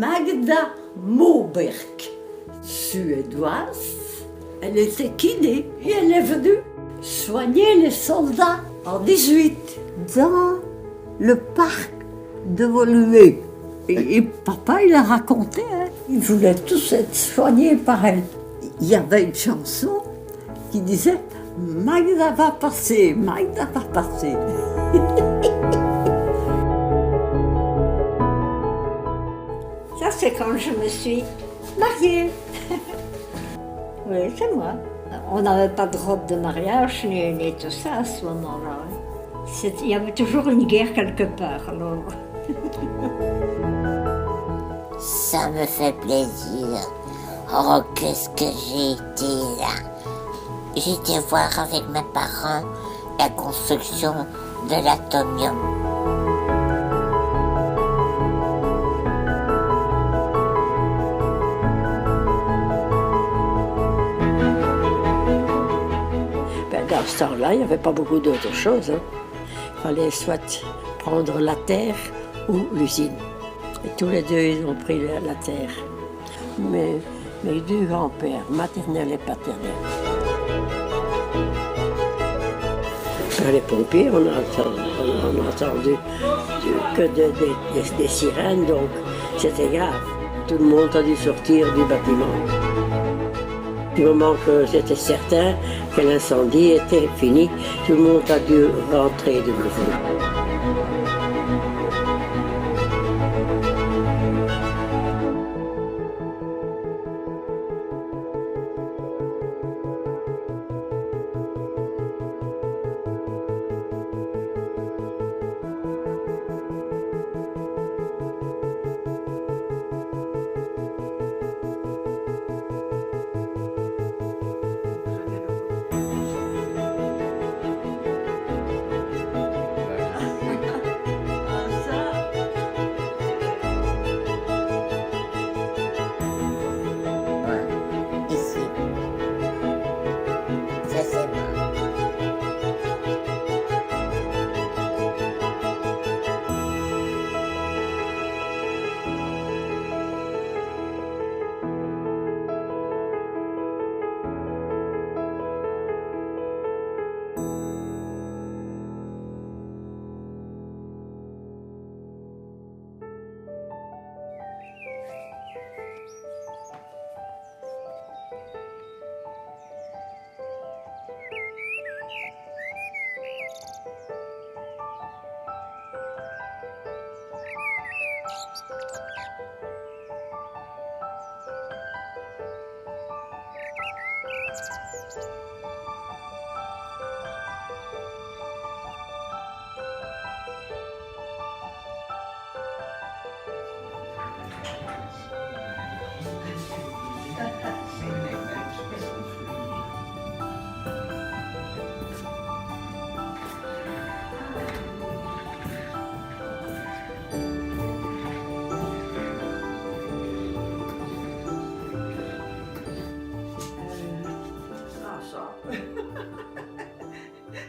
Magda Moberg, suédoise. Elle était kiné et elle est venue soigner les soldats en 18 dans le parc de Woluwe. Et papa, il a raconté, hein, ils voulaient tous être soignés par elle. Il y avait une chanson qui disait « Magda va passer, Magda va passer ». Ça, c'est quand je me suis mariée. Oui, c'est moi. On n'avait pas de robe de mariage ni tout ça à ce moment-là. Il y avait toujours une guerre quelque part, alors. Ça me fait plaisir. Oh, qu'est-ce que j'ai été là. J'étais voir avec mes parents la construction de l'atomium. Dans ce temps-là, il n'y avait pas beaucoup d'autres choses. Hein. Il fallait soit prendre la terre ou l'usine. Et tous les deux, ils ont pris la terre. Mais mes deux grands-pères, maternels et paternels. Les pompiers, on a entendu que des sirènes, donc c'était grave. Tout le monde a dû sortir du bâtiment. Du moment que c'était certain que l'incendie était fini, tout le monde a dû rentrer de nouveau.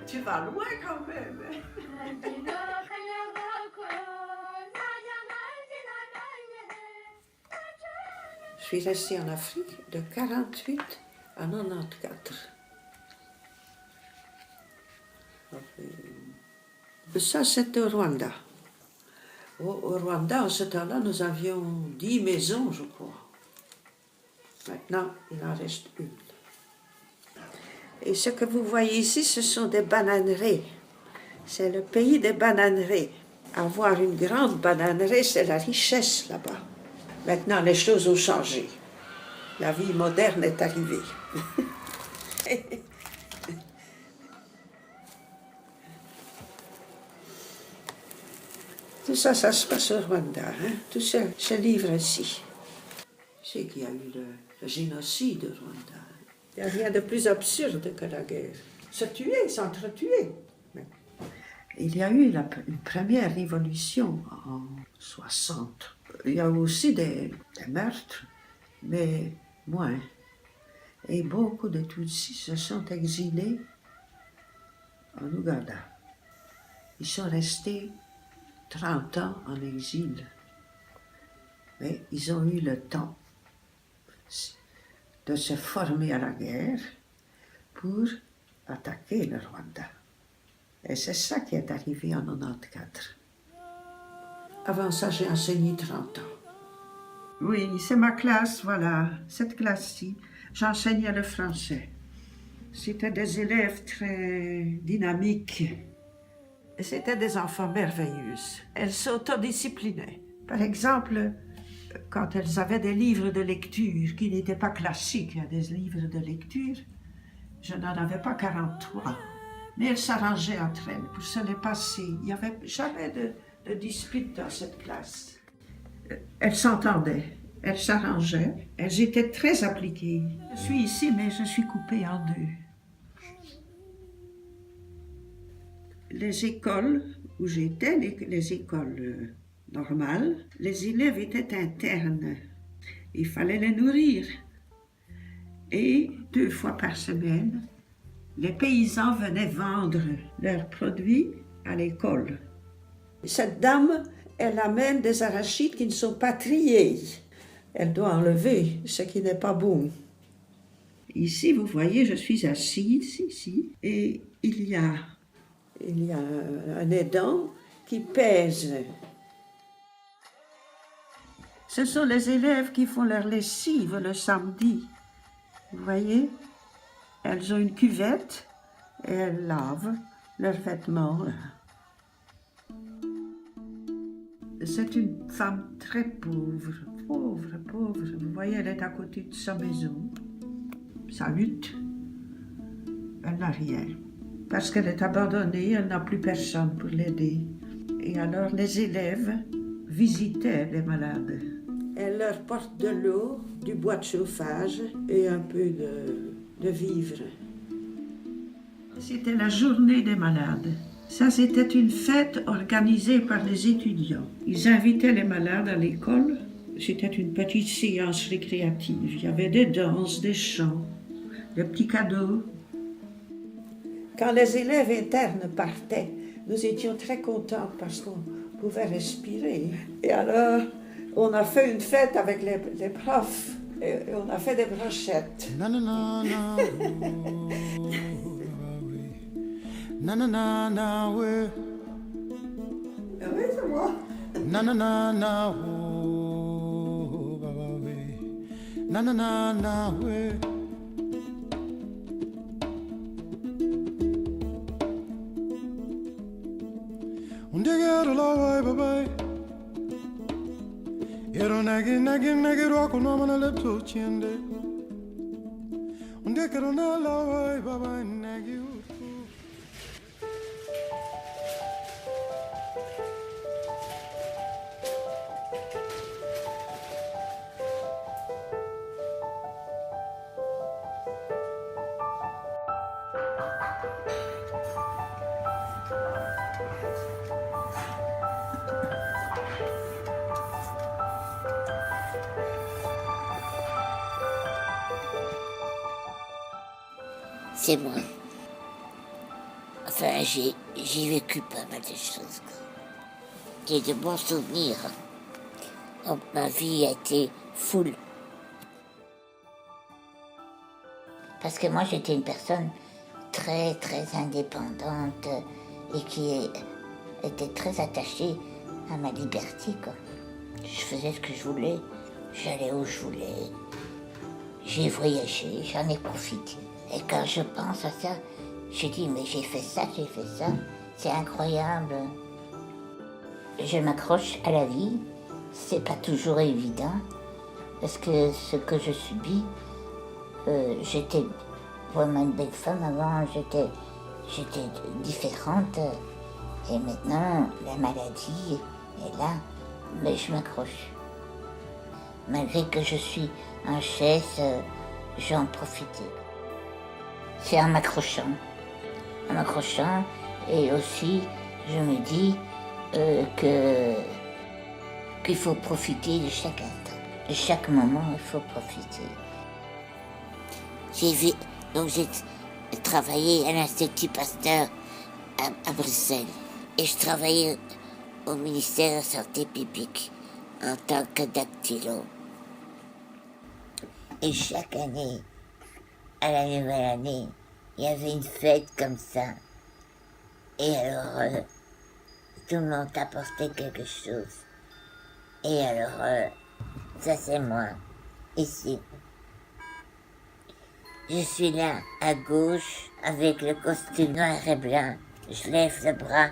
Tu vas loin quand même. Je suis restée en Afrique de 1948 à 1994. Ça, c'était au Rwanda. Au Rwanda, en ce temps-là, nous avions 10 maisons, je crois. Maintenant, il en reste une. Et ce que vous voyez ici, ce sont des bananeraies. C'est le pays des bananeraies. Avoir une grande bananeraie, c'est la richesse là-bas. Maintenant, les choses ont changé. La vie moderne est arrivée. Tout ça, ça se passe au Rwanda. Hein? Tout ça se livre ici. C'est qu'il y a eu le génocide au Rwanda. Il n'y a rien de plus absurde que la guerre. Se tuer, s'entretuer. Il y a eu une première révolution en 60. Il y a eu aussi des meurtres, mais moins. Et beaucoup de Tutsis se sont exilés en Ouganda. Ils sont restés 30 ans en exil. Mais ils ont eu le temps de se former à la guerre pour attaquer le Rwanda. Et c'est ça qui est arrivé en 94. Avant ça, j'ai enseigné 30 ans. Oui, c'est ma classe, voilà, cette classe-ci. J'enseignais le français. C'était des élèves très dynamiques. Et c'était des enfants merveilleuses. Elles s'autodisciplinaient. Par exemple, quand elles avaient des livres de lecture qui n'étaient pas classiques, des livres de lecture, je n'en avais pas 43. Mais elles s'arrangeaient entre elles pour se les passer. Il n'y avait jamais de dispute dans cette classe. Elles s'entendaient, elles s'arrangeaient, elles étaient très appliquées. Je suis ici, mais je suis coupée en deux. Les écoles où j'étais, les écoles normales, les élèves étaient internes. Il fallait les nourrir. Et 2 fois par semaine, les paysans venaient vendre leurs produits à l'école. Cette dame, elle amène des arachides qui ne sont pas triés. Elle doit enlever ce qui n'est pas bon. Ici, vous voyez, je suis assise ici et il y a un aidant qui pèse. Ce sont les élèves qui font leur lessive le samedi. Vous voyez, elles ont une cuvette et elles lavent leurs vêtements. C'est une femme très pauvre. Vous voyez, elle est à côté de sa maison. Sa lutte, elle n'a rien. Parce qu'elle est abandonnée, elle n'a plus personne pour l'aider. Et alors les élèves visitaient les malades. Elle leur porte de l'eau, du bois de chauffage et un peu de vivres. C'était la journée des malades. Ça, c'était une fête organisée par les étudiants. Ils invitaient les malades à l'école. C'était une petite séance récréative. Il y avait des danses, des chants, des petits cadeaux. Quand les élèves internes partaient, nous étions très contents parce qu'on pouvait respirer. Et alors, on a fait une fête avec les profs et on a fait des brochettes. Na na na na, na na na na, ouais. Ah oui, c'est moi. Na na na na, oh, baba oui. Na na na na, ouais. Und der Gerde la bye. Ero nagi rocco no mana lepto chende. Und der Gerde la bye nagi. C'est moi. Enfin, j'ai vécu pas mal de choses. J'ai de bons souvenirs. Donc, ma vie a été full. Parce que moi, j'étais une personne très, très indépendante et qui était très attachée à ma liberté, quoi. Je faisais ce que je voulais, j'allais où je voulais. J'ai voyagé, j'en ai profité. Et quand je pense à ça, je dis, mais j'ai fait ça, c'est incroyable. Je m'accroche à la vie, c'est pas toujours évident, parce que ce que je subis, j'étais vraiment une belle femme avant, j'étais différente, et maintenant, la maladie est là, mais je m'accroche. Malgré que je suis en chaise, j'en profite. C'est en m'accrochant, et aussi je me dis qu'il faut profiter de chaque instant, de chaque moment, il faut profiter. J'ai travaillé à l'Institut Pasteur à Bruxelles et je travaillais au ministère de la Santé publique en tant que dactylo. Et chaque année, à la nouvelle année, il y avait une fête comme ça. Et alors, tout le monde apportait quelque chose. Et alors, ça c'est moi, ici. Je suis là, à gauche, avec le costume noir et blanc. Je lève le bras,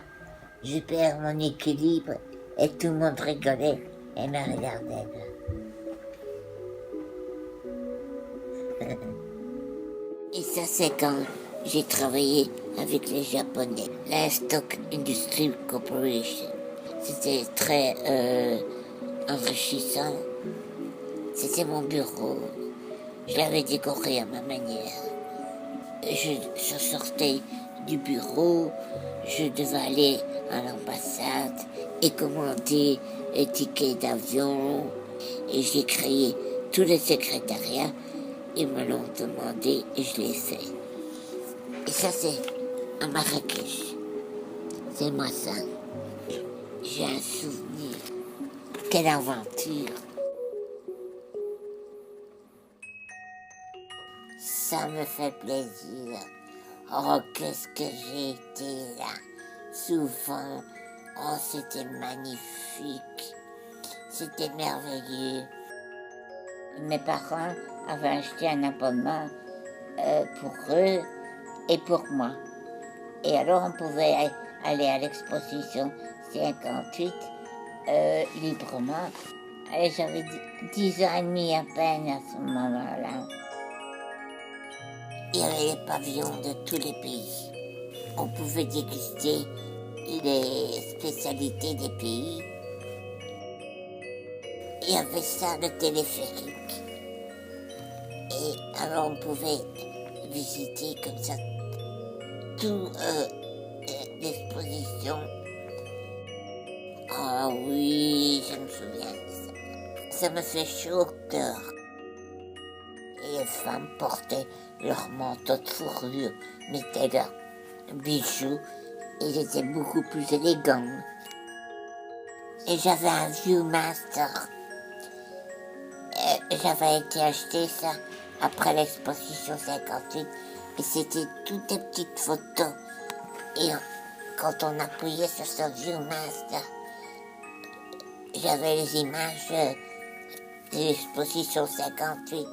je perds mon équilibre, et tout le monde rigolait et me regardait. Et ça, c'est quand j'ai travaillé avec les Japonais, la Stock Industry Corporation. C'était très enrichissant. C'était mon bureau. Je l'avais décoré à ma manière. Je sortais du bureau, je devais aller à l'ambassade et commander les tickets d'avion. Et j'ai créé tout le secrétariat. Ils me l'ont demandé et je l'ai fait. Et ça, c'est à Marrakech. C'est moi ça. J'ai un souvenir. Quelle aventure. Ça me fait plaisir. Oh, qu'est-ce que j'ai été là. Souvent. Oh, c'était magnifique. C'était merveilleux. Mes parents avaient acheté un abonnement pour eux et pour moi. Et alors on pouvait aller à l'exposition 58 librement. Et j'avais 10 ans et demi à peine à ce moment-là. Il y avait les pavillons de tous les pays. On pouvait déguster les spécialités des pays. Il y avait ça, le téléphérique. Et alors on pouvait visiter comme ça toute l'exposition. Ah oui, je me souviens de ça. Ça me fait chaud au cœur. Et les femmes portaient leurs manteaux de fourrure, mettaient leurs bijoux. Ils étaient beaucoup plus élégants. Et j'avais un vieux master. J'avais été acheter ça après l'exposition 58 et c'était toutes des petites photos. Et quand on appuyait sur ce vieux master, j'avais les images de l'exposition 58.